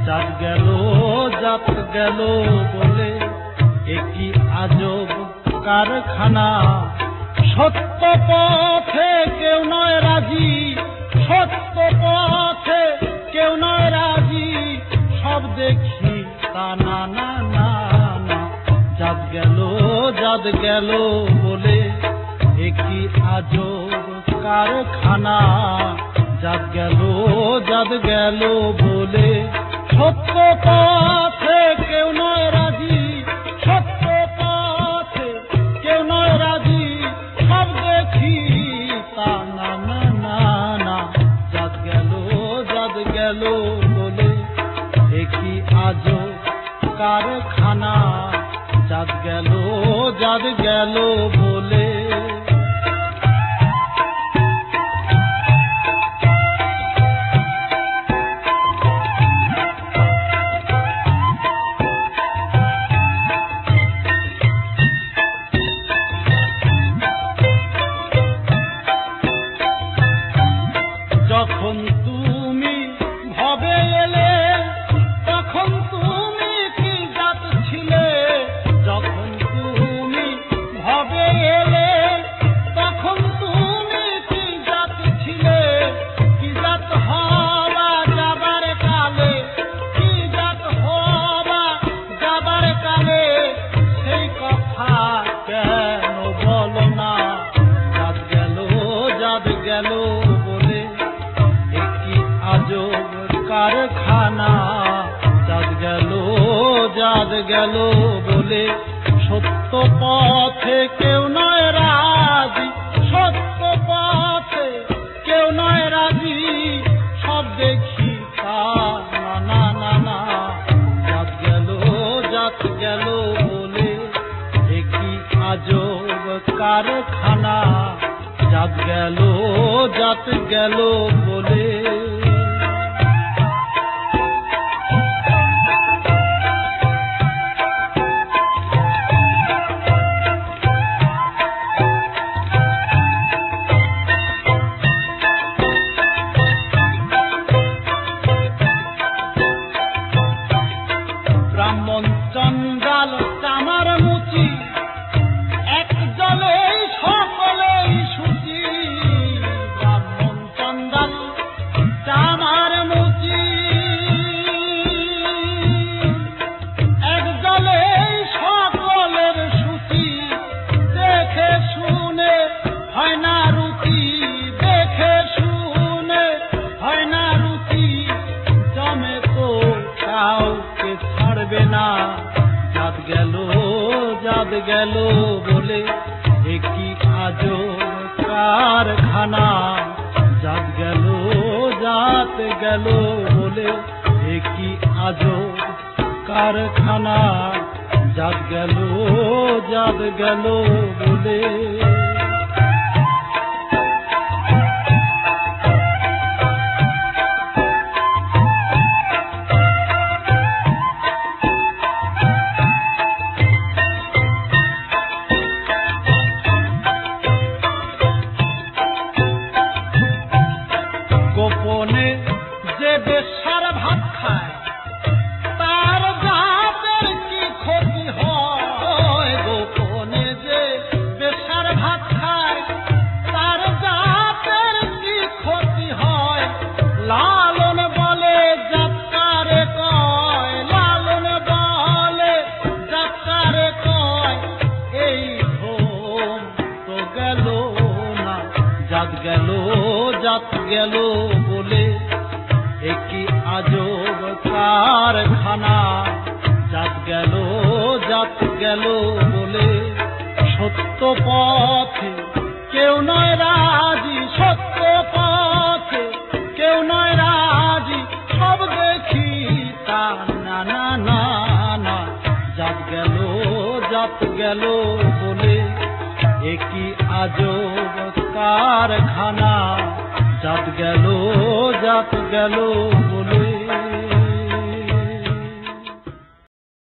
জাত গেল জাত গেল বলে একই আজব কারখানা। সত্য পথে কেউ নয় রাজি, সত্য পথে কেউ নয় রাজি, সব দেখি তা না না না না। জাত গেল বলে একই আজব কারখানা। জাত গেল বলে সত্য পথে কেউ নয় রাজি, সত্য পথে কেউ নয় রাজি, সব দেখি তা না না না না। জাত গেল বলে একই আজব কারখানা। জাত গেল বলে যখন তুমি ভবে এলে তখন তুমি কি জাত ছিলে, যখন তুমি ভবে এলে তখন তুমি কি জাত ছিলে, কি জাত হবা যাবার কালে, কি জাত হবা যাবার কালে, সেই কথা কেন বলো না। জাত গেল বলে একই আজব কারখানা। জাত গেল বলে সত্য পথে কেউ নয় রাজি, সত্য পথে কেউ নয় রাজি, সব দেখি তা না না না। জাত গেল বলে একই আজব কারখানা। জাত গেল বলে ব্রাহ্মণ চন্ডাল চামার মুচি, এক জলে সকলেই সুচি। ব্রাহ্মণ চন্ডাল চামার মুচি, এক জলে সকলের সুচি। দেখে শুনে হয় না রুচি, দেখে শুনে হয় না রুচি, জমে তো কাউকে ছাড়বে না। জাত গেল বলে একই আজব কারখানা। জাত গেল বলে একই আজব কারখানা। জাত গেল বলে গোপনে যে বেশ্যার ভাত খায় তার জাতের কি ক্ষতি হয়। গোপনে যে বেশ্যার ভাত খায় তার জাতের কি ক্ষতি হয়। লালন বলে যাত্রারে কয়, লালন বলে যাত্রারে কয়, এই ধন তো গেল না। জাত গেল বলে একই আজব কারখানা। জাত গেল বলে সত্য পথে কেউ নয় রাজি, সত্য পথে কেউ নয় রাজি, সব দেখি তা না না না না। জাত গেল বলে একই আজব কারখানা। জাত গেল বলে